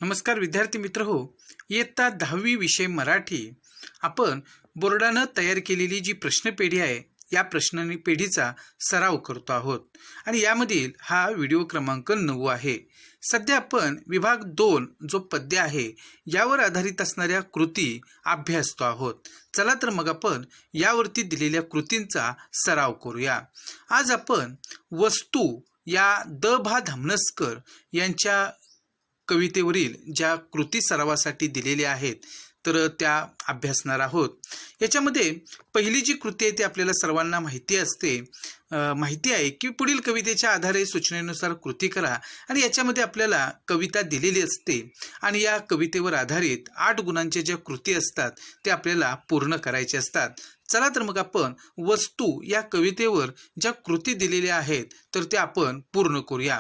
नमस्कार विद्यार्थी मित्र हो, इयत्ता 10वी विषय मराठी आपण बोर्डानं तयार केलेली जी प्रश्नपेढी आहे या प्रश्नपेढीचा सराव करतो आहोत आणि यामधील हा व्हिडिओ क्रमांक 9 आहे। सध्या आपण विभाग 2 जो पद्य आहे यावर आधारित असणाऱ्या कृती अभ्यासतो आहोत। चला तर मग आपण यावरती दिलेल्या कृतींचा सराव करूया। आज आपण वस्तू या द भा धामणसकर यांच्या कवितेवरील ज्या कृती सरावासाठी दिलेल्या आहेत तर त्या अभ्यासणार आहोत। याच्यामध्ये पहिली जी कृती आहे ती आपल्याला सर्वांना माहिती आहे की पुढील कवितेच्या आधारे सूचनेनुसार कृती करा आणि याच्यामध्ये आपल्याला कविता दिलेली असते आणि या कवितेवर आधारित 8 गुणांच्या ज्या कृती असतात ते आपल्याला पूर्ण करायचे असतात। चला तर मग आपण वस्तू या कवितेवर ज्या कृती दिलेल्या आहेत तर त्या आपण पूर्ण करूया।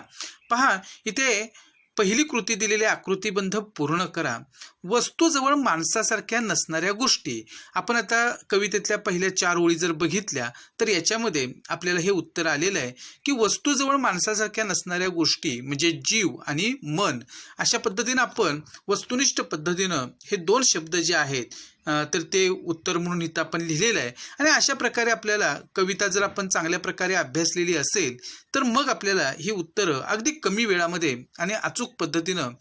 पहा, इथे पहिली कृती दिलेली आकृतिबंध पूर्ण करा। वस्तूजवळ माणसासारख्या नसणाऱ्या गोष्टी। आपण आता कवितेतल्या पहिल्या 4 ओळी जर बघितल्या तर याच्यामध्ये आपल्याला हे उत्तर आलेलं आहे की वस्तूजवळ माणसासारख्या नसणाऱ्या गोष्टी म्हणजे जीव आणि मन, अशा पद्धतीने आपण वस्तुनिष्ठ पद्धतीनं हे 2 शब्द जे आहेत तर ते उत्तर म्हणून इथं आपण लिहिलेलं आहे। आणि अशा प्रकारे आपल्याला कविता जर आपण चांगल्या प्रकारे अभ्यासलेली असेल तर मग आपल्याला ही उत्तरं अगदी कमी वेळामध्ये आणि अचूक पद्धतीनं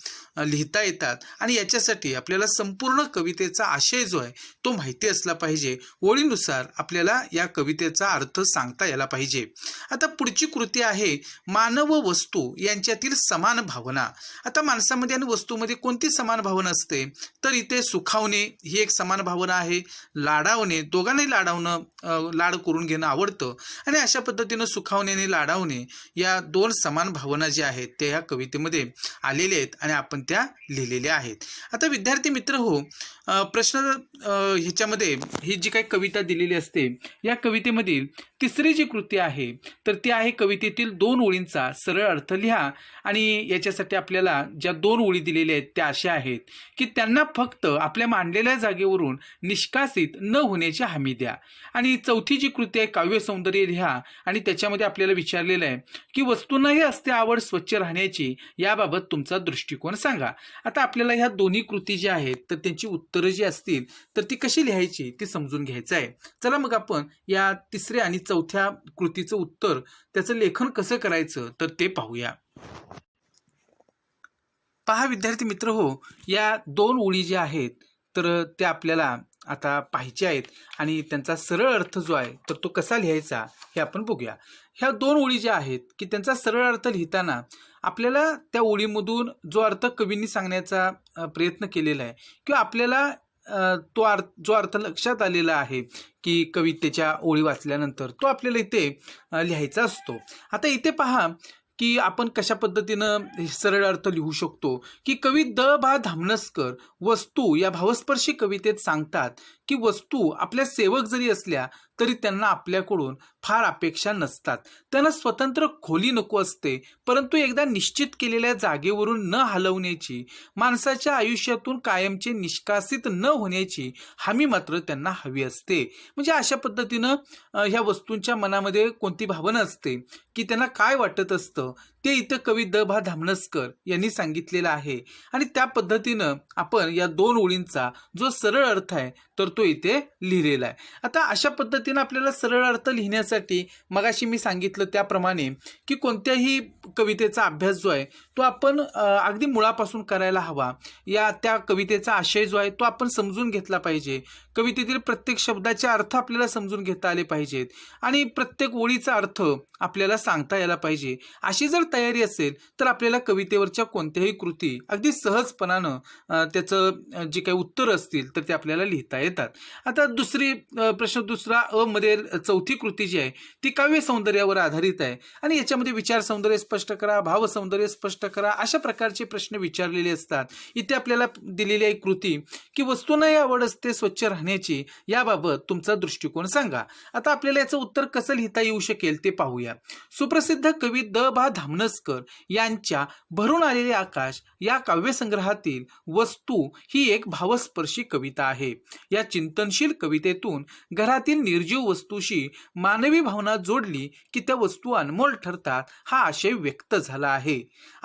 लिहिता येतात आणि याच्यासाठी आपल्याला संपूर्ण कवितेचा आशय जो आहे तो माहिती असला पाहिजे। ओळीनुसार आपल्याला या कवितेचा अर्थ सांगता यायला पाहिजे। आता पुढची कृती आहे मानव व वस्तू यांच्यातील समान भावना। आता माणसामध्ये आणि वस्तूमध्ये कोणती समान भावना असते तर इथे सुखावणे ही एक समान भावना आहे, लाडावणे, दोघांनाही लाड करून घेणं आवडतं आणि अशा पद्धतीनं सुखावणे आणि लाडावणे या 2 समान भावना ज्या आहेत त्या ह्या कवितेमध्ये आलेल्या आहेत आणि आपण त्या लिहिलेल्या आहेत। आता विद्यार्थी मित्र हो, प्रश्न ह्याच्यामध्ये ही जी काही कविता दिलेली असते या कवितेमधील तिसरी जी कृती आहे तर ती आहे कवितेतील 2 ओळींचा सरळ अर्थ लिहा आणि याच्यासाठी आपल्याला ज्या 2 ओळी दिलेल्या आहेत त्या अशा आहेत की त्यांना फक्त आपल्या मांडलेल्या जागेवरून निष्कासित न होण्याची हमी द्या। आणि चौथी जी कृती आहे काव्य सौंदर्य लिहा आणि त्याच्यामध्ये आपल्याला विचारलेलं आहे की वस्तूंनाही असते आवड स्वच्छ राहण्याची, याबाबत तुमचा दृष्टिकोन सांगा। आता आपल्याला ह्या दोन्ही कृती ज्या आहेत तर त्यांची उत्तरं जी असतील तर ती कशी लिहायची ती समजून घ्यायचं आहे। चला मग आपण या तिसऱ्या आणि चौथ्या कृतीचं उत्तर त्याचं लेखन कसं करायचं तर ते पाहूया। पहा विद्यार्थी मित्र हो, या 2 ओळी ज्या आहेत तर त्या आपल्याला आता पाहिजे आहेत आणि त्यांचा सरळ अर्थ जो आहे तर तो कसा लिहायचा हे आपण बघूया। ह्या 2 ओळी ज्या आहेत की त्यांचा सरळ अर्थ लिहिताना आपल्याला त्या ओळीमधून जो अर्थ कवींनी सांगण्याचा प्रयत्न केलेला आहे किंवा आपल्याला जो अर्थ लक्षात आलेला आहे की कवितेच्या ओळी वाचल्यानंतर तो आपल्याला इथे लिहायचा असतो। आता इथे पहा की आपण कशा पद्धतीनं सरळ अर्थ लिहू शकतो की कवी द भा धामणसकर वस्तू या भावस्पर्शी कवितेत सांगतात की वस्तू आपल्या सेवक जरी असल्या तरी त्यांना आपल्याकडून फार अपेक्षा नसतात, त्यांना स्वतंत्र खोली नको असते, परंतु एकदा निश्चित केलेल्या जागेवरून न हलवण्याची, माणसाच्या आयुष्यातून कायमचे निष्कासित न होण्याची हमी मात्र त्यांना हवी असते। म्हणजे अशा पद्धतीनं ह्या वस्तूंच्या मनामध्ये कोणती भावना असते की त्यांना काय वाटत असतं ते इथं कवी द भा धामणसकर यांनी सांगितलेलं आहे आणि त्या पद्धतीनं आपण या 2 ओळींचा जो सरळ अर्थ आहे तर तो इथे लिहिलेला आहे। आता अशा पद्धतीनं आपल्याला सरळ अर्थ लिहिण्यासाठी मगाशी मी सांगितलं त्याप्रमाणे की कोणत्याही कवितेचा अभ्यास जो आहे तो आपण अगदी मुळापासून करायला हवा। त्या कवितेचा आशय जो आहे तो आपण समजून घेतला पाहिजे, कवितेतील प्रत्येक शब्दाचे अर्थ आपल्याला समजून घेता आले पाहिजेत आणि प्रत्येक ओळीचा अर्थ आपल्याला सांगता यायला पाहिजे। अशी जर तयारी असेल तर आपल्याला कवितेवरच्या कोणत्याही कृती अगदी सहजपणानं त्याचं जे काही उत्तर असतील तर ते आपल्याला लिहिता येतात। आता प्रश्न दुसरा अ मध्ये चौथी कृती जी आहे ती काव्य सौंदर्यावर आधारित आहे आणि याच्यामध्ये विचार सौंदर्य स्पष्ट करा, भाव सौंदर्य स्पष्ट करा, अशा प्रकारचे प्रश्न विचारलेले असतात। इथे आपल्याला दिलेली आहे कृती की वस्तूंनाही आवड असते स्वच्छ राहण्याची, याबाबत तुमचा दृष्टिकोन सांगा। आता आपल्याला याचं उत्तर कसं लिहिता येऊ शकेल ते पाहूया। सुप्रसिद्ध कवी द भा धामणसकर यांच्या भरून आलेले आकाश या काव्यसंग्रहातील वस्तू ही एक भावस्पर्शी कविता आहे। या चिंतनशील कवितेतून घरातील निर्जीव वस्तूशी मानवी भावना जोडली की त्या वस्तू अनमोल ठरतात हा आशय व्यक्त झाला आहे।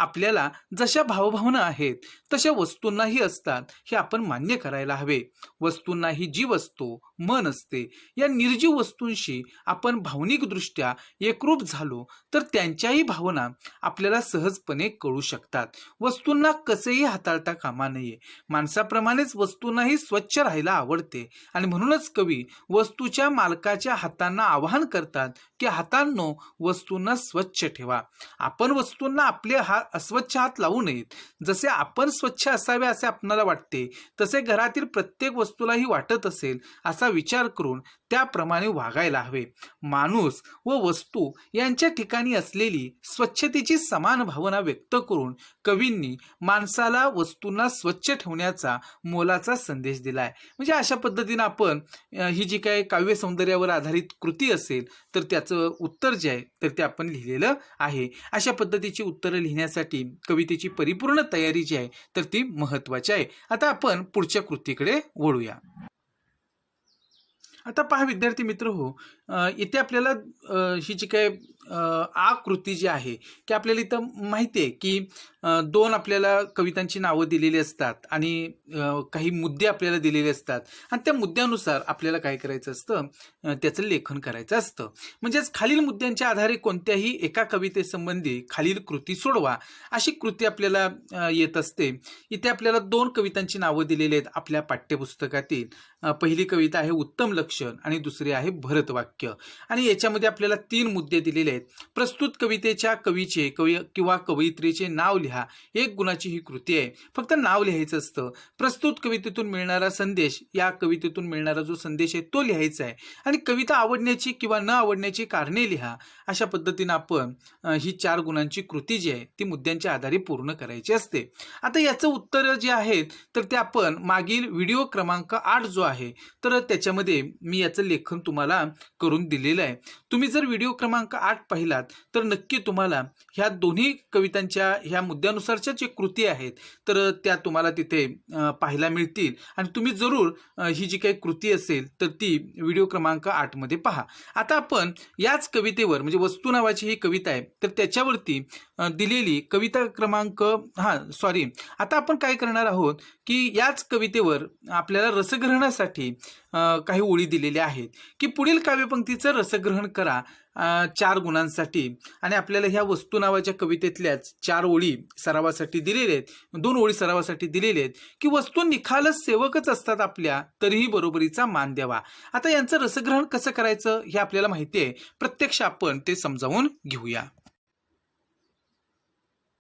आपल्याला जशा भावभावना आहेत तशा वस्तूंनाही असतात हे आपण मान्य करायला हवे. वस्तूंनाही जीव असतो, मन असते. या निर्जीव वस्तूंशी आपण भावनिकदृष्ट्या एकरूप झालो तर त्यांच्याही भावना आपल्याला सहजपणे कळू शकतात. वस्तूंना कसेही हाताळता कामा नये. माणसाप्रमाणेच वस्तूंनाही स्वच्छ राहायला आवडते आणि म्हणूनच कवी वस्तूच्या मालकाच्या हातांना आवाहन करतात की हातांनो वस्तूंना स्वच्छ ठेवा. आपण वस्तूंना आपले अस्वच्छ हात लावू नयेत. जसे आपण स्वच्छ असावे असे आपणाला वाटते तसे घरातील प्रत्येक वस्तूलाही वाटत असेल असा विचार करून त्याप्रमाणे वागायला हवे. माणूस व वस्तू यांच्या ठिकाणी असलेली स्वच्छतेची समान भावना व्यक्त करून कवींनी माणसाला वस्तूंना स्वच्छ ठेवण्याचा मोलाचा संदेश दिलाय. म्हणजे अशा पद्धतीने आपण ही जी काही काव्य सौंदर्यावर आधारित कृती असेल तर त्याचं उत्तर जे आहे तर ते आपण लिहिलेलं आहे. अशा पद्धतीची उत्तरं लिहिण्यासाठी कवितेची परिपूर्ण तयारी जी आहे तर ती महत्वाची आहे. आता आपण पुढच्या कृतीकडे वळूया. आता पहा विद्यार्थी मित्र हो, इथे आपल्याला ही जी काय आकृती जी आहे की आपल्याला इथं माहिती आहे की दोन आपल्याला कवितांची नावं दिलेली असतात आणि काही मुद्दे आपल्याला दिलेले असतात आणि त्या मुद्द्यानुसार आपल्याला काय करायचं असतं, त्याचं लेखन करायचं असतं. म्हणजेच खालील मुद्द्यांच्या आधारे कोणत्याही एका कवितेसंबंधी खालील कृती सोडवा अशी कृती आपल्याला येत असते. इथे आपल्याला दोन कवितांची नावं दिलेली आहेत आपल्या पाठ्यपुस्तकातील. पहिली कविता आहे उत्तम लक्षण आणि दुसरी आहे भरतवाक्य आणि याच्यामध्ये आपल्याला 3 मुद्दे दिलेले आहेत. प्रस्तुत कवितेच्या कवीचे किंवा कवयित्रीचे नाव लिहा. 1 गुणाची ही कृती आहे. फक्त नाव लिहायचं असतं. प्रस्तुत कवितेतून मिळणारा संदेश, या कवितेतून मिळणारा जो संदेश आहे तो लिहायचा आहे आणि कविता आवडण्याची किंवा न आवडण्याची कारणे लिहा. अशा पद्धतीने आपण ही 4 गुणांची कृती जी आहे ती मुद्द्यांच्या आधारे पूर्ण करायची असते. आता याचं उत्तर जे आहे तर ते आपण मागील व्हिडिओ क्रमांक 8 जो आहे तर त्याच्यामध्ये मी याचं लेखन तुम्हाला करून दिलेलं आहे. तुम्ही जर व्हिडिओ क्रमांक 8 पाहिलात तर नक्की तुम्हाला ह्या दोन्ही कवितांच्या ह्या मुद्द्यानुसारच्या जे कृती आहेत तर त्या तुम्हाला तिथे पाहायला मिळतील आणि तुम्ही जरूर ही जी काही कृती असेल तर ती व्हिडिओ क्रमांक 8 मध्ये पहा. आता आपण याच कवितेवर म्हणजे वस्तू नावाची ही कविता आहे तर त्याच्यावरती दिलेली कविता क्रमांक आता आपण काय करणार आहोत की याच कवितेवर आपल्याला रसग्रहणासाठी काही ओळी दिलेल्या आहेत की पुढील काव्यपंक्तीचं रसग्रहण करा 4 गुणांसाठी आणि आपल्याला ह्या वस्तू नावाच्या कवितेतल्याच 4 ओळी सरावासाठी दिलेल्या आहेत. 2 ओळी सरावासाठी दिलेल्या आहेत की वस्तू निखालस सेवकच असतात आपल्या तरीही बरोबरीचा मान द्यावा. आता यांचं रसग्रहण कसं करायचं हे आपल्याला माहिती आहे. प्रत्यक्ष आपण ते समजावून घेऊया.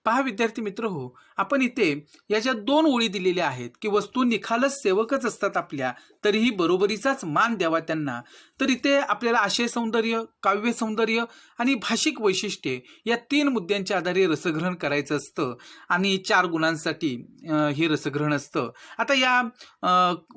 पहा विद्यार्थी मित्र हो, आपण इथे या ज्या 2 ओळी दिलेल्या आहेत की वस्तू निखालस सेवकच असतात आपल्या तरीही बरोबरीचाच मान द्यावा त्यांना, तर इथे आपल्याला आशय सौंदर्य, काव्य सौंदर्य आणि भाषिक वैशिष्ट्ये या 3 मुद्द्यांच्या आधारे रसग्रहण करायचं असतं आणि 4 गुणांसाठी हे रसग्रहण असतं. आता या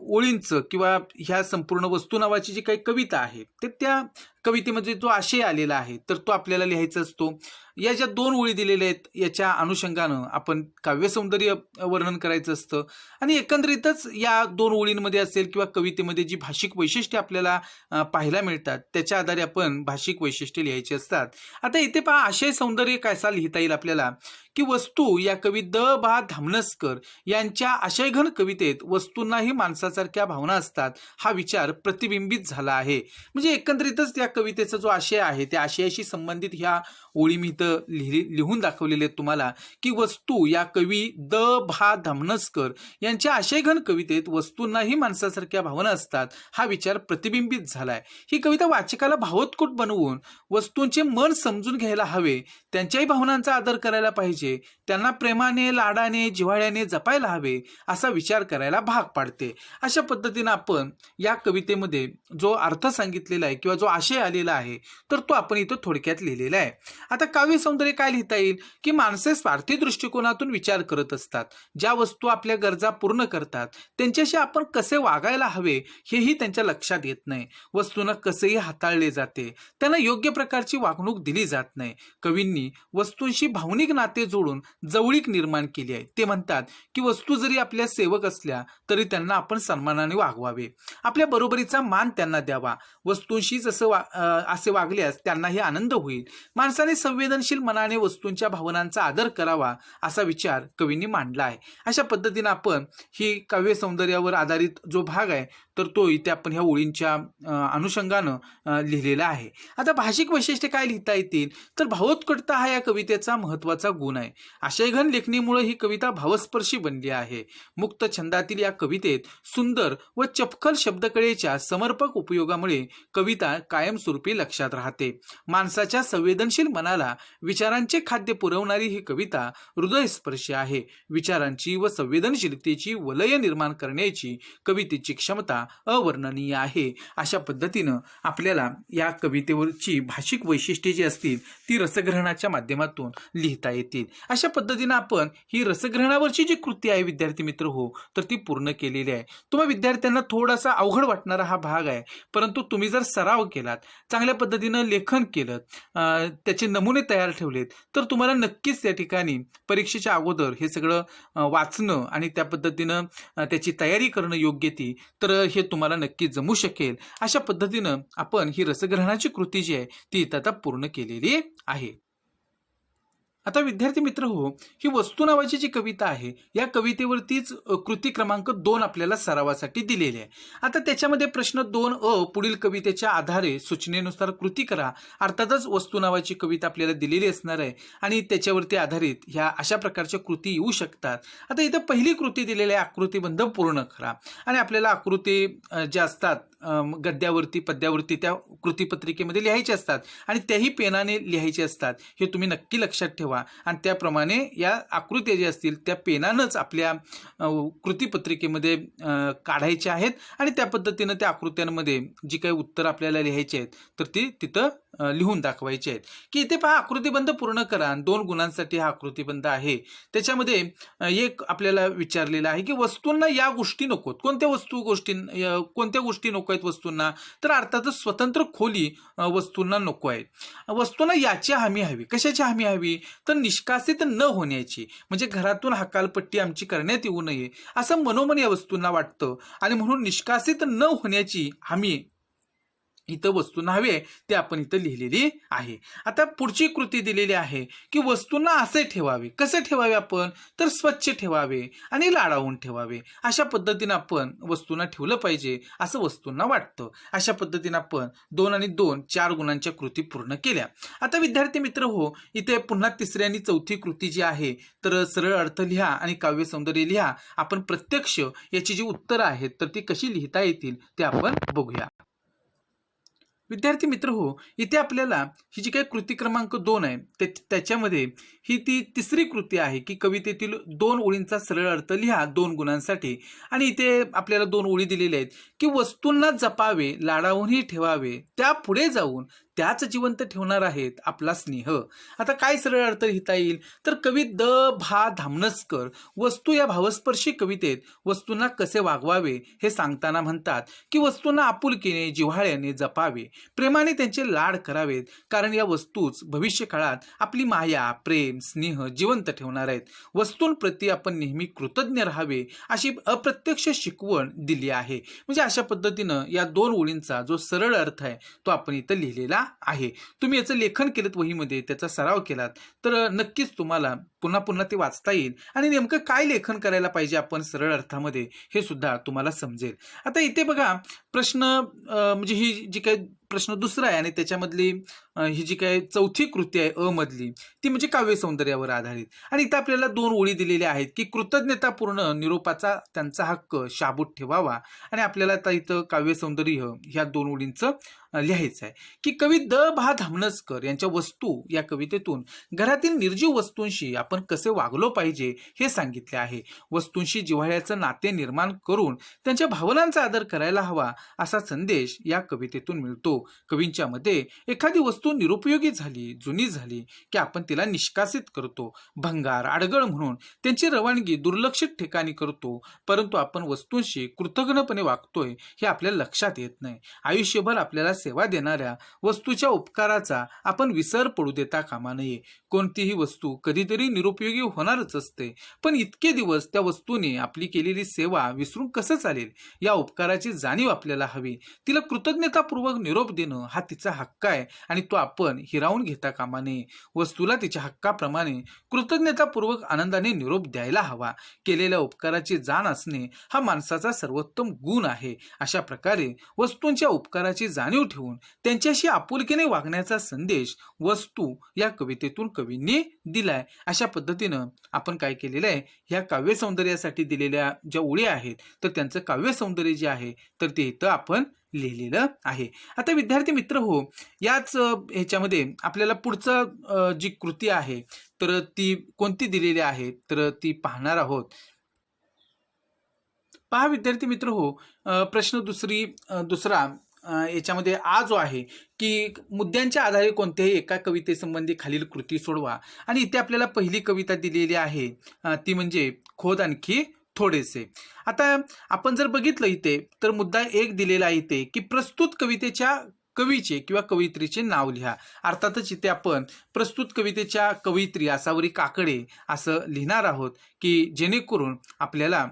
ओळींचं किंवा ह्या संपूर्ण वस्तू नावाची जी काही कविता आहे तर त्या कवितेमध्ये जो आशय आलेला आहे तर तो आपल्याला लिहायचा असतो. या ज्या 2 ओळी दिलेल्या आहेत याच्या अनुषंगानं आपण काव्य सौंदर्य वर्णन करायचं असतं आणि एकंदरीतच या 2 ओळींमध्ये असेल किंवा कवितेमध्ये जी भाषिक वैशिष्ट्ये आपल्याला पाहायला मिळतात त्याच्या आधारे आपण भाषिक वैशिष्ट्ये लिहायची असतात. आता इथे पहा आशय सौंदर्य कसा लिहिता येईल आपल्याला की वस्तू या कवी द.भा. धामणसकर यांच्या आशयघन कवितेत वस्तूंनाही माणसासारख्या भावना असतात हा विचार प्रतिबिंबित झाला आहे. म्हणजे एकंदरीतच त्या कवितेचा जो आशय आहे त्या आशयाशी संबंधित ह्या ओळी मी इथं लिहून दाखवलेले आहेत तुम्हाला की वस्तू या कवी द.भा. धामणसकर यांच्या आशयघन कवितेत वस्तूंनाही माणसासारख्या भावना असतात हा विचार प्रतिबिंबित झालाय. ही कविता वाचकाला भावोत्कट बनवून वस्तूंचे मन समजून घ्यायला हवे, त्यांच्याही भावनांचा आदर करायला पाहिजे, त्यांना प्रेमाने, लाडाने, जिव्हाळ्याने जपायला हवे असा विचार करायला भाग पाडते. अशा पद्धतीने आपण या कवितेमध्ये जो अर्थ सांगितलेला आहे किंवा जो आशय आलेला आहे तर तो आपण इथं थोडक्यात लिहिलेला आहे. आता काव्य सौंदर्य काय लिहिता येईल की माणसे स्वार्थी दृष्टिकोनातून विचार करत असतात. ज्या वस्तू आपल्या गरजा पूर्ण करतात त्यांच्याशी आपण कसे वागायला हवे हेही त्यांच्या लक्षात येत नाही. वस्तूंना कसेही हाताळले जाते, त्यांना योग्य प्रकारची वागणूक दिली जात नाही. कवींनी वस्तूंशी भावनिक नाते जोडून जवळीक निर्माण केली आहे. ते म्हणतात की वस्तू जरी आपल्या सेवक असल्या तरी त्यांना आपण सन्मानाने वागवावे, आपल्या बरोबरीचा मान त्यांना द्यावा. वस्तूंशी जसं असे वागल्यास त्यांनाही आनंद होईल. माणसाने संवेदनशील मनाने वस्तूंच्या भावनांचा आदर करावा असा विचार कवींनी मांडला आहे. अशा पद्धतीने आपण ही काव्य सौंदर्यावर आधारित जो भाग आहे तर तो इथे आपण ह्या ओळींच्या अनुषंगानं लिहिलेला आहे. आता भाषिक वैशिष्ट्य काय लिहिता येतील तर भावोत्कटता हा या कवितेचा महत्त्वाचा गुण आहे. आशयघन लेखणीमुळे ही कविता भावस्पर्शी बनली आहे. मुक्त छंदातील या कवितेत सुंदर व चपखल शब्दकळेच्या समर्पक उपयोगामुळे कविता कायमस्वरूपी लक्षात राहते. माणसाच्या संवेदनशील मनाला विचारांचे खाद्य पुरवणारी ही कविता हृदयस्पर्शी आहे. विचारांची व संवेदनशीलतेची वलय निर्माण करण्याची कवितेची क्षमता अवर्णनीय आहे. अशा पद्धतीनं आपल्याला या कवितेवरची भाषिक वैशिष्ट्ये जी असतील ती रसग्रहणाच्या माध्यमातून लिहिता येतील. अशा पद्धतीनं आपण ही रसग्रहणावरची जी कृती आहे विद्यार्थी मित्र हो तर ती पूर्ण केलेली आहे. तुम्हा विद्यार्थ्यांना थोडासा अवघड वाटणारा हा भाग आहे, परंतु तुम्ही जर सराव केलात, चांगल्या पद्धतीनं लेखन केलं, त्याचे नमुने तयार ठेवलेत तर तुम्हाला नक्कीच त्या ठिकाणी परीक्षेच्या अगोदर हे सगळं वाचणं आणि त्या पद्धतीनं त्याची तयारी करणं योग्य ती तर हे तुम्हाला नक्की जमू शकेल. अशा पद्धतीनं आपण ही रसग्रहणाची कृती जी आहे ती इथं आता पूर्ण केलेली आहे. आता विद्यार्थी मित्र हो, ही वस्तू नावाची जी कविता आहे या कवितेवरतीच कृती क्रमांक 2 आपल्याला सरावासाठी दिलेली आहे. आता त्याच्यामध्ये प्रश्न 2 पुढील कवितेच्या आधारे सूचनेनुसार कृती करा. अर्थातच वस्तू नावाची कविता आपल्याला दिलेली असणार आहे आणि त्याच्यावरती आधारित ह्या अशा प्रकारच्या कृती येऊ शकतात. आता इथं पहिली कृती दिलेली आहे आकृतीबंध पूर्ण करा आणि आपल्याला आकृती ज्या असतात गद्यावरती पद्यावरती त्या कृतीपत्रिकेमध्ये लिहायचे असतात आणि त्याही पेनाने लिहायचे असतात. हे तुम्ही नक्की लक्षात ठेवा आणि त्याप्रमाणे या आकृत्या ज्या असतील त्या पेनानंच आपल्या कृतीपत्रिकेमध्ये काढायच्या आहेत आणि त्या पद्धतीनं त्या आकृत्यांमध्ये जी काही उत्तर आपल्याला लिहायची आहेत तर ती तिथं लिहून दाखवायचे आहेत. की इथे पहा आकृतीबंध पूर्ण करा. 2 गुणांसाठी हा आकृतीबंध आहे. त्याच्यामध्ये एक आपल्याला विचारलेलं आहे की वस्तूंना या गोष्टी नकोत. कोणत्या गोष्टी नको आहेत वस्तूंना तर अर्थातच स्वतंत्र खोली वस्तूंना नको आहेत. वस्तूंना याची हमी हवी. कशाची हमी हवी तर निष्कासित न होण्याची, म्हणजे घरातून हकालपट्टी आमची करण्यात येऊ नये असं मनोमन या वस्तूंना वाटतं आणि म्हणून निष्कासित न होण्याची हमी इथं वस्तूंना हवे ते आपण इथं लिहिलेली आहे. आता पुढची कृती दिलेली आहे की वस्तूंना असे ठेवावे. कसे ठेवावे आपण तर स्वच्छ ठेवावे आणि लाडावून ठेवावे. अशा पद्धतीनं आपण वस्तूंना ठेवलं पाहिजे असं वस्तूंना वाटतं. अशा पद्धतीनं आपण 2 आणि 2 4 गुणांच्या कृती पूर्ण केल्या. आता विद्यार्थी मित्र हो, इथे पुन्हा तिसरी आणि चौथी कृती जी आहे तर सरळ अर्थ लिहा आणि काव्य सौंदर्य लिहा. आपण प्रत्यक्ष याची जी उत्तरं आहेत तर ती कशी लिहिता येतील ते आपण बघूया. विद्यार्थी मित्र हो, इथे आपल्याला ही जी काही कृती क्रमांक 2 आहे त्याच्यामध्ये ही ती तिसरी कृती आहे की कवितेतील 2 ओळींचा सरळ अर्थ लिहा 2 गुणांसाठी. आणि इथे आपल्याला 2 ओळी दिलेल्या आहेत की वस्तूंना जपावे, लाडावूनही ठेवावे, त्या पुढे जाऊन त्याच जिवंत ठेवणार आहेत आपला स्नेह. आता काय सरळ अर्थ लिहिता येईल तर कवी भा धामनसकर वस्तू या भावस्पर्शी कवितेत वस्तूंना कसे वागवावे हे सांगताना म्हणतात की वस्तूंना आपुलकीने जिव्हाळ्याने जपावे, प्रेमाने त्यांचे लाड करावेत, कारण या वस्तूच भविष्य काळात आपली माया, प्रेम, स्नेह जिवंत ठेवणार आहेत. वस्तूंप्रती आपण नेहमी कृतज्ञ राहावे अशी अप्रत्यक्ष शिकवण दिली आहे. म्हणजे अशा पद्धतीनं या 2 ओळींचा जो सरळ अर्थ आहे तो आपण इथं लिहिलेला आहे. तुम्ही याचं लेखन केलं वहीमध्ये, त्याचा सराव केलात तर नक्कीच तुम्हाला पुन्हा पुन्हा ते वाचता येईल आणि नेमकं काय लेखन करायला पाहिजे आपण सरळ अर्थामध्ये हे सुद्धा तुम्हाला समजेल. आता इथे बघा प्रश्न म्हणजे ही जी काही प्रश्न दुसरा आहे आणि त्याच्यामधली ही जी काही चौथी कृती आहे मधली ती म्हणजे काव्य सौंदर्यावर आधारित. आणि इथं आपल्याला 2 ओळी दिलेल्या आहेत की कृतज्ञतापूर्ण निरोपाचा त्यांचा हक्क शाबूत ठेवावा. आणि आपल्याला आता इथं काव्य सौंदर्य ह्या 2 ओळींचं लिहायचं आहे की कवी भा धामनसकर यांच्या वस्तू या कवितेतून घरातील निर्जीव वस्तूंशी आपण कसे वागलो पाहिजे हे सांगितले आहे. वस्तूंशी जिव्हाळ्याचं नाते निर्माण करून त्यांच्या भावनांचा आदर करायला हवा असा संदेश या कवितेतून मिळतो. कवींच्या मते एखादी वस्तू वस्तू निरुपयोगी झाली, जुनी झाली की आपण तिला निष्कासित करतो, भंगार अडगळ म्हणून त्यांची रवानगी दुर्लक्षित ठिकाणी करतो, परंतु आपण वस्तूंशी कृतज्ञपणे वागतोय हे आपल्याला लक्षात येत नाही. आयुष्यभर आपल्याला सेवा देणाऱ्या वस्तूच्या उपकाराचा आपण विसर पडू देता कामा नये. कोणतीही वस्तू कधीतरी निरुपयोगी होणारच असते, पण इतके दिवस त्या वस्तूने आपली केलेली सेवा विसरून कसं चालेल? या उपकाराची जाणीव आपल्याला हवी. तिला कृतज्ञतापूर्वक निरोप देणं हा तिचा हक्क आहे आणि तो आपण हिरावून घेता कामा नये. वस्तूला तिच्या हक्काप्रमाणे कृतज्ञतापूर्वक आनंदाने निरोप द्यायला हवा. केलेल्या उपकाराची जाण असणे हा माणसाचा सर्वोत्तम गुण आहे. अशा प्रकारे वस्तूंच्या उपकाराची जाणीव ठेवून त्यांच्याशी आपुलकीने वागण्याचा संदेश वस्तू या कवितेतून कवींनी दिलाय. अशा पद्धतीनं आपण काय केलेलं आहे, ह्या काव्य सौंदर्यासाठी दिलेल्या ज्या ओळी आहेत तर त्यांचं काव्य सौंदर्य जे आहे तर ते इथं आपण लिहिलेलं आहे. आता विद्यार्थी मित्र हो, याच ह्याच्यामध्ये आपल्याला पुढचं जी कृती आहे तर ती कोणती दिलेली आहे तर ती पाहणार आहोत. पहा विद्यार्थी मित्र हो, प्रश्न दुसरा याच्यामध्ये आ जो आहे की मुद्द्यांच्या आधारे कोणत्याही एका कवितेसंबंधी खालील कृती सोडवा. आणि इथे आपल्याला पहिली कविता दिलेली आहे ती म्हणजे खोद आणखी थोडेसे. आता आपण जर बघितलं इथे तर मुद्दा 1 दिलेला आहे इथे की प्रस्तुत कवितेच्या कवीचे किंवा कवयित्रीचे नाव लिहा. अर्थातच इथे आपण प्रस्तुत कवितेच्या कवयित्री आसावरी काकडे असं लिहिणार आहोत की जेणेकरून आपल्याला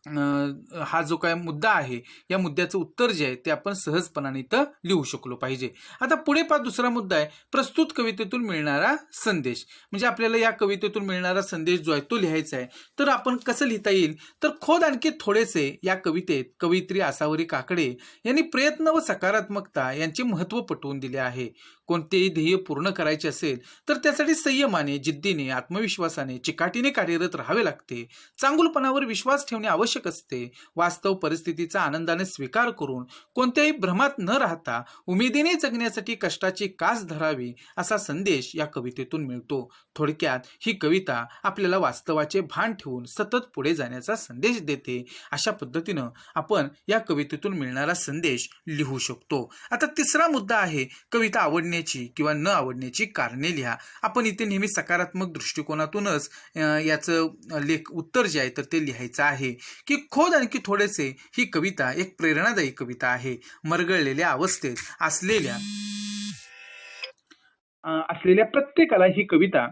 हा जो काय मुद्दा आहे या मुद्द्याचं उत्तर जे आहे ते आपण सहजपणाने इथं लिहू शकलो पाहिजे. आता पुढे दुसरा मुद्दा आहे प्रस्तुत कवितेतून मिळणारा संदेश. म्हणजे आपल्याला या कवितेतून मिळणारा संदेश जो आहे तो लिहायचा आहे. तर आपण कसं लिहिता येईल तर खोद आणखी थोडेसे या कवितेत कवयित्री आसावरी काकडे यांनी प्रयत्न व सकारात्मकता यांचे महत्त्व पटवून दिले आहे. कोणतेही ध्येय पूर्ण करायचे असेल तर त्यासाठी संयमाने, जिद्दीने, आत्मविश्वासाने, चिकाटीने कार्यरत राहावे लागते. चांगुलपणावर विश्वास ठेवणे आवश्यक असते. वास्तव परिस्थितीचा आनंदाने स्वीकार करून कोणत्याही भ्रमात न राहता उमेदीने जगण्यासाठी कष्टाची कास धरावी असा संदेश या कवितेतून मिळतो. थोडक्यात ही कविता आपल्याला वास्तवाचे भान ठेवून सतत पुढे जाण्याचा संदेश देते. अशा पद्धतीनं आपण या कवितेतून मिळणारा संदेश लिहू शकतो. आता तिसरा मुद्दा आहे कविता आवडण्याची किंवा न आवडण्याची कारणे लिहा. आपण इथे नेहमी सकारात्मक दृष्टिकोनातूनच याचं उत्तर जे आहे तर ते लिहायचं आहे की खोद आणखी थोडेसे ही कविता एक प्रेरणादायी कविता आहे. मरगळलेल्या अवस्थेत असलेल्या प्रत्येकाला ही कविता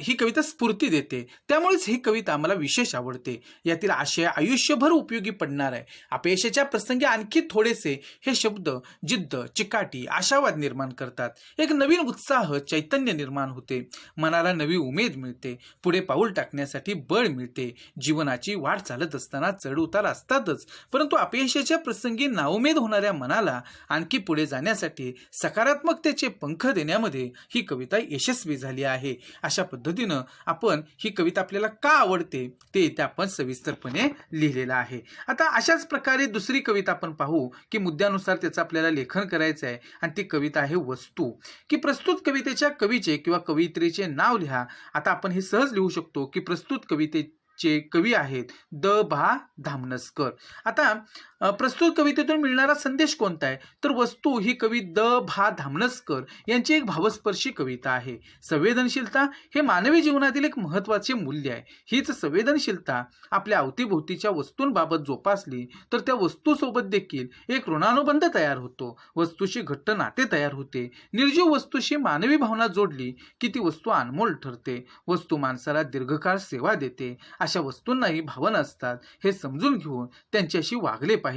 ही कविता स्फूर्ती देते. त्यामुळेच ही कविता मला विशेष आवडते. यातील आशय आयुष्यभर उपयोगी पडणार आहे. अपयशाच्या प्रसंगी आणखी थोडेसे हे शब्द जिद्द, चिकाटी, आशावाद निर्माण करतात. एक नवीन उत्साह, चैतन्य निर्माण होते. मनाला नवी उमेद मिळते. पुढे पाऊल टाकण्यासाठी बळ मिळते. जीवनाची वाट चालत असताना चढ उतार असतातच, परंतु अपयशाच्या प्रसंगी नाउमेद होणाऱ्या मनाला आणखी पुढे जाण्यासाठी सकारात्मकतेचे पंख देण्यामध्ये ही कविता यशस्वी झाली आहे. अशा पद्धतीनं आपण ही कविता आपल्याला का आवडते ते इथे आपण सविस्तरपणे लिहिलेलं आहे. आता अशाच प्रकारे दुसरी कविता आपण पाहू की मुद्द्यानुसार त्याचं आपल्याला लेखन करायचं आहे आणि ती कविता आहे वस्तू. की प्रस्तुत कवितेच्या कवीचे किंवा कवयित्रीचे नाव लिहा. आता आपण हे सहज लिहू शकतो की प्रस्तुत कवितेचे कवी आहेत द भा धामनसकर. आता प्रस्तुत कवितेतून मिळणारा संदेश कोणता आहे तर वस्तू ही कवी द भा धामनसकर यांची एक भावस्पर्शी कविता आहे. संवेदनशीलता हे मानवी जीवनातील एक महत्त्वाचे मूल्य आहे. हीच संवेदनशीलता आपल्या अवतीभोवतीच्या वस्तूंबाबत जोपासली तर त्या वस्तूसोबत देखील एक ऋणानुबंध तयार होतो. वस्तूशी घट्ट नाते तयार होते. निर्जीव वस्तूशी मानवी भावना जोडली की ती वस्तू अनमोल ठरते. वस्तू माणसाला दीर्घकाळ सेवा देते. अशा वस्तूंनाही भावना असतात हे समजून घेऊन त्यांच्याशी वागले पाहिजे.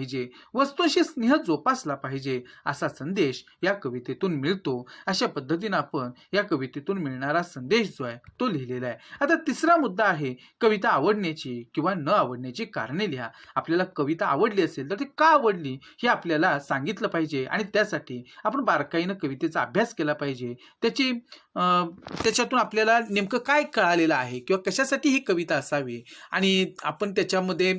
वस्तूंशी स्नेह जोपासला पाहिजे असा संदेश या कवितेतून मिळतो. अशा पद्धतीने आपण या कवितेतून मिळणारा संदेश जो आहे तो लिहिलेला आहे. आता तिसरा मुद्दा आहे कविता आवडण्याची किंवा न आवडण्याची कारणे लिहा. आपल्याला कविता आवडली असेल तर ती का आवडली हे आपल्याला सांगितलं पाहिजे आणि त्यासाठी आपण बारकाईनं कवितेचा अभ्यास केला पाहिजे. त्याच्यातून आपल्याला नेमकं काय कळालेलं आहे किंवा कशासाठी ही कविता असावी आणि आपण त्याच्यामध्ये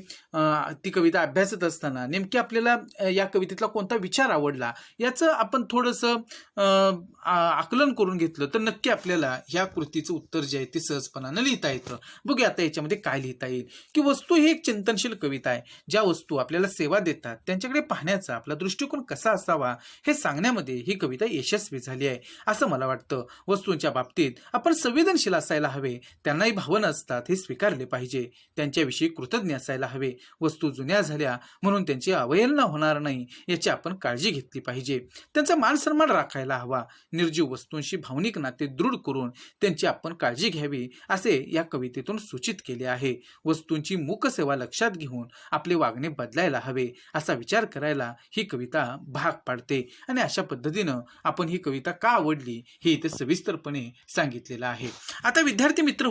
ती कविता अभ्यासत असताना नेमकी आपल्याला या कवितेतला कोणता विचार आवडला याचं आपण थोडंसं आकलन करून घेतलं तर नक्की आपल्याला या कृतीचं उत्तर जे आहे ते सहजपणानं लिहिता येतं. बघूया आता याच्यामध्ये काय लिहिता येईल की वस्तू ही एक चिंतनशील कविता आहे. ज्या वस्तू आपल्याला सेवा देतात त्यांच्याकडे पाहण्याचा आपला दृष्टिकोन कसा असावा हे सांगण्यामध्ये ही कविता यशस्वी झाली आहे असं मला वाटतं. वस्तूंच्या बाबतीत आपण संवेदनशील असायला हवे. त्यांनाही भावना असतात हे स्वीकारले पाहिजे. त्यांच्याविषयी कृतज्ञ असायला हवे. वस्तू जुन्या झाल्या म्हणून त्यांची अवहेलना होणार नाही याची आपण काळजी घेतली पाहिजे. त्यांचा मान सन्मान राखायला हवा. निर्जीव वस्तूंशी भावनिक नाते दृढ करून त्यांची आपण काळजी घ्यावी असे या कवितेतून सूचित केले आहे. वस्तूंची मूक सेवा लक्षात घेऊन आपले वागणे बदलायला हवे असा विचार करायला ही कविता भाग पाडते आणि अशा पद्धतीनं आपण ही कविता का आवडली हे इथे सविस्तरपणे सांगितलेलं आहे. आता विद्यार्थी मित्र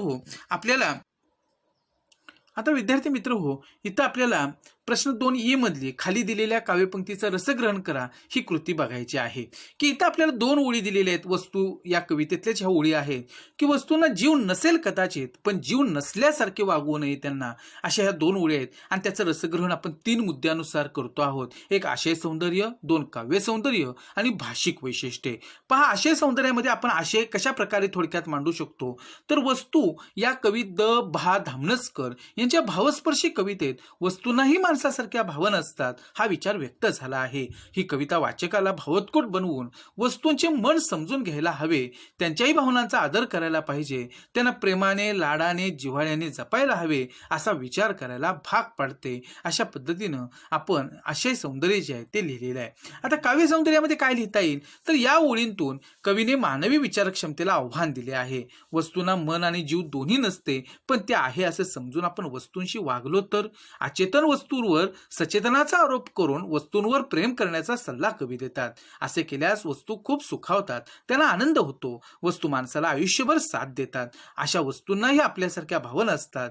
हो इथं आपल्याला प्रश्न 2 मधली खाली दिलेल्या काव्यपंक्तीचं रसग्रहण करा ही कृती बघायची आहे. की इथं आपल्याला 2 ओळी दिलेल्या आहेत. वस्तू या कवितेतल्याच ह्या ओळी आहेत की वस्तूंना जीव नसेल कदाचित पण जीव नसल्यासारखे वागवू नये त्यांना, अशा ह्या 2 ओळी आहेत. आणि त्याचं रसग्रहण आपण 3 मुद्द्यानुसार करतो आहोत. एक आशय सौंदर्य, 2 काव्य सौंदर्य आणि भाषिक वैशिष्ट्ये. पहा, आशय सौंदर्यामध्ये आपण आशय कशा प्रकारे थोडक्यात मांडू शकतो तर वस्तू या कवी भा धामनसकर यांच्या भावस्पर्शी कवितेत वस्तूंनाही माणसासारख्या भावना असतात हा विचार व्यक्त झाला आहे. ही कविता वाचकाला भावोत्कट बनवून वस्तूंचे मन समजून घ्यायला हवे. त्यांच्याही भावनांचा आदर करायला पाहिजे. त्यांना प्रेमाने, लाडाने, जिव्हाळ्याने जपायला हवे असा विचार करायला भाग पाडते. अशा पद्धतीनं आपण आशय सौंदर्य जे आहे ते लिहिलेलं आहे. आता काव्य सौंदर्यामध्ये काय लिहिता येईल तर या ओळींतून कवीने मानवी विचारक्षमतेला आव्हान दिले आहे. वस्तूंना मन आणि जीव दोन्ही नसते पण ते आहे असं समजून आपण वस्तूंशी वागलो तर अचेतन वस्तूंवर सचेतनाचा आरोप करून वस्तूंवर प्रेम करण्याचा सल्ला कवी देतात. असे केल्यास वस्तू खूप सुखावतात, त्यांना आनंद होतो. वस्तू माणसाला आयुष्यभर साथ देतात. अशा वस्तूंनाही आपल्यासारख्या भावना असतात.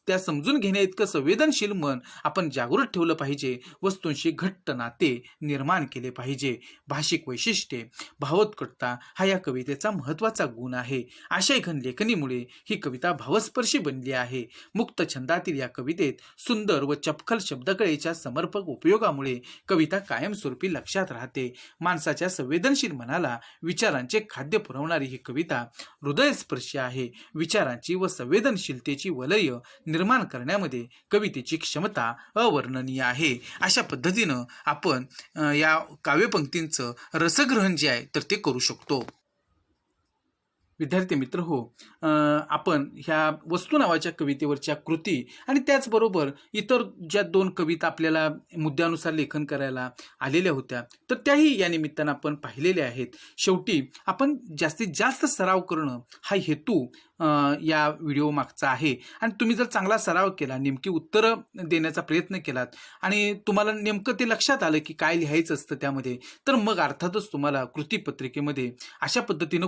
त्या समजून घेण्या इतकं संवेदनशील मन आपण जागृत ठेवलं पाहिजे. वस्तूंशी घट्ट नाते निर्माण केले पाहिजे. भाषिक वैशिष्ट्ये, भावोत्कटता हा या कवितेचा महत्वाचा गुण आहे. आशयघन लेखनीमुळे ही कविता भावस्पर्शी बनली आहे. मुक्त छंदातील या कवितेत सुंदर व चपखल शब्दकळेच्या समर्पक उपयोगामुळे कविता कायमस्वरूपी लक्षात राहते. माणसाच्या संवेदनशील मनाला विचारांचे खाद्य पुरवणारी ही कविता हृदयस्पर्शी आहे. विचारांची व संवेदनशीलतेची वलय निर्माण करण्यामध्ये कवितेची क्षमता अवर्णनीय आहे. अशा पद्धतीनं आपण या काव्यपंक्तींचं रसग्रहण जे आहे तर ते करू शकतो. विद्यार्थी मित्र हो, आपण ह्या वस्तू नावाच्या कवितेवरच्या कृती आणि त्याचबरोबर इतर ज्या 2 कविता आपल्याला मुद्द्यानुसार लेखन करायला आलेल्या होत्या तर त्याही या निमित्तानं आपण पाहिलेल्या आहेत. शेवटी आपण जास्तीत जास्त सराव करणं हा हेतू या व्हिडिओ मागचा आहे. आणि तुम्ही जर चांगला सराव केला, नेमकी उत्तरं देण्याचा प्रयत्न केलात आणि तुम्हाला नेमकं ते लक्षात आलं की काय लिहायचं असतं त्यामध्ये, तर मग अर्थातच तुम्हाला कृतीपत्रिकेमध्ये अशा पद्धतीनं